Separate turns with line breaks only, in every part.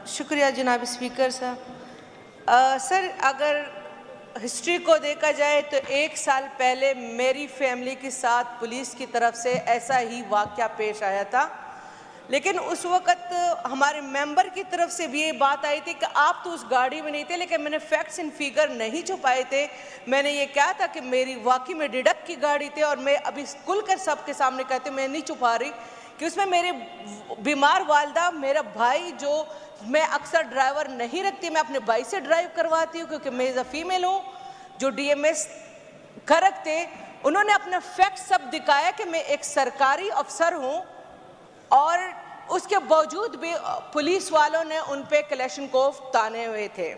शुक्रिया जनाब स्पीकर साहब। सर, अगर हिस्ट्री को देखा जाए तो 1 साल पहले मेरी फैमिली के साथ पुलिस की तरफ से ऐसा ही वाक़या पेश आया था, लेकिन उस वक़्त हमारे मेंबर की तरफ से भी ये बात आई थी कि आप तो उस गाड़ी में नहीं थे, लेकिन मैंने फैक्ट्स एंड फिगर नहीं छुपाए थे। मैंने ये कहा था कि मेरी वाकई में डिडक्ट की गाड़ी थी, और मैं अभी खुलकर सबके सामने कहती हूँ, मैं नहीं छुपा रही कि उसमें मेरे बीमार वालदा, मेरा भाई, जो मैं अक्सर ड्राइवर नहीं रखती, मैं अपने भाई से ड्राइव करवाती हूँ क्योंकि मैं एज अ फीमेल हूँ, जो डीएमएस करक थे, उन्होंने अपना फैक्ट सब दिखाया कि मैं एक सरकारी अफसर हूँ, और उसके बावजूद भी पुलिस वालों ने उन पे कलेशनकोफ ताने हुए थे।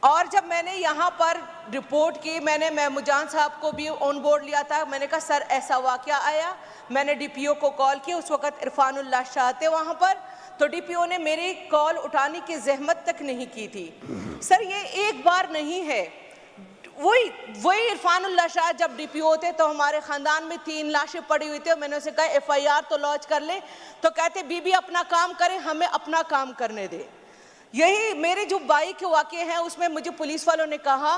और जब मैंने यहाँ पर रिपोर्ट की, मैंने महमूजान साहब को भी ऑन बोर्ड लिया था। मैंने कहा सर ऐसा वाक़या आया, मैंने डीपीओ को कॉल किया, उस वक़्त इरफानुल्लाह शाह थे वहाँ पर, तो डीपीओ ने मेरी कॉल उठाने की जहमत तक नहीं की थी। सर, ये एक बार नहीं है, वही इरफानुल्लाह शाह जब डीपीओ थे तो हमारे ख़ानदान में 3 लाशें पड़ी हुई थी, और मैंने उसे कहा एफआईआर तो लॉन्च कर ले, तो कहते बीबी अपना काम करें, हमें अपना काम करने दे। यही मेरे जो भाई के वाक़े हैं, उसमें मुझे पुलिस वालों ने कहा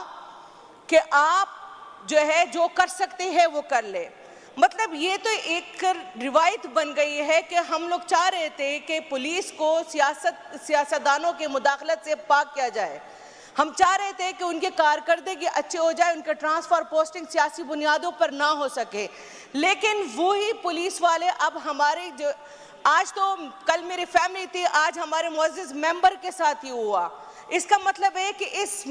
कि आप जो है जो कर सकते हैं वो कर ले। मतलब ये तो एक रिवायत बन गई है कि हम लोग चाह रहे थे कि पुलिस को सियासतदानों के मुदाखलत से पाक किया जाए। हम चाह रहे थे कि उनके कारकर्दगी अच्छे हो जाए, उनका ट्रांसफ़र पोस्टिंग सियासी बुनियादों पर ना हो सके, लेकिन वही पुलिस वाले अब हमारे जो आज तो कल मेरी फैमिली थी, आज हमारे मुअज़्ज़िज़ मेंबर के साथ ही हुआ। इसका मतलब है कि इस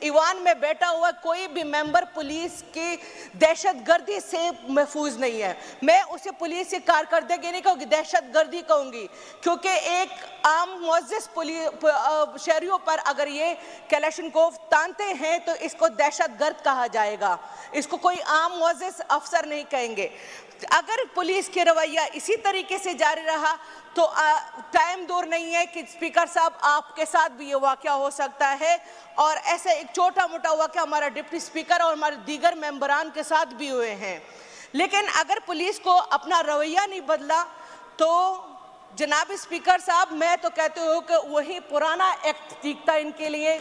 ईवान में बैठा हुआ कोई भी मेंबर पुलिस की दहशतगर्दी से महफूज नहीं है। मैं उसे पुलिस की कारकर्दगी नहीं कहूँगी, दहशतगर्दी कहूँगी, क्योंकि एक आम मुअज़्ज़िज़ शहरियों पर अगर ये कलेशनकोफ तानते हैं तो इसको दहशतगर्द कहा जाएगा, इसको कोई आम मुअज़्ज़िज़ अफसर नहीं कहेंगे। अगर पुलिस के रवैया इसी तरीके से जारी रहा तो टाइम दूर नहीं है कि स्पीकर साहब आपके साथ भी ये वाक़या हो सकता है, और ऐसे एक छोटा मोटा वाक़या हमारा डिप्टी स्पीकर और हमारे दीगर मेंबरान के साथ भी हुए हैं। लेकिन अगर पुलिस को अपना रवैया नहीं बदला तो जनाब स्पीकर साहब, मैं तो कहती हूँ कि वही पुराना एक्ट दिखता इनके लिए,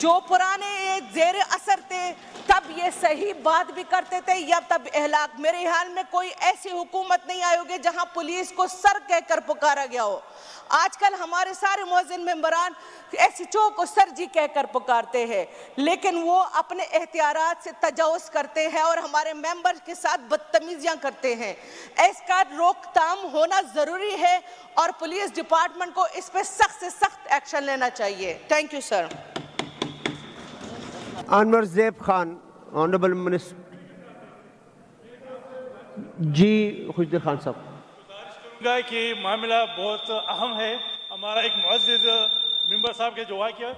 जो पुराने ज़ेर असर थे तब ये सही बात भी करते थे या तब एहलाक। मेरे ख्याल में कोई ऐसी हुकूमत नहीं आई होगी जहां पुलिस को सर कहकर पुकारा गया हो। आजकल हमारे सारे मुअज़्ज़िन मेंबरान एसएचओ को सर जी कहकर पुकारते हैं, लेकिन वो अपने एहतियारात से तजावुज़ करते हैं और हमारे मेंबर के साथ बदतमीजियां करते हैं। इसका रोकथाम होना ज़रूरी है और पुलिस डिपार्टमेंट को इस पर सख्त से सख्त एक्शन लेना चाहिए। Thank you sir.
Anwar Zaib Khan, honourable minister. जी खुशदिल खान साहब।
गुजारिश करूँगा कि मामला बहुत अहम है। हमारा एक मुअज़्ज़िज़ मेंबर साहब के जो वाक़या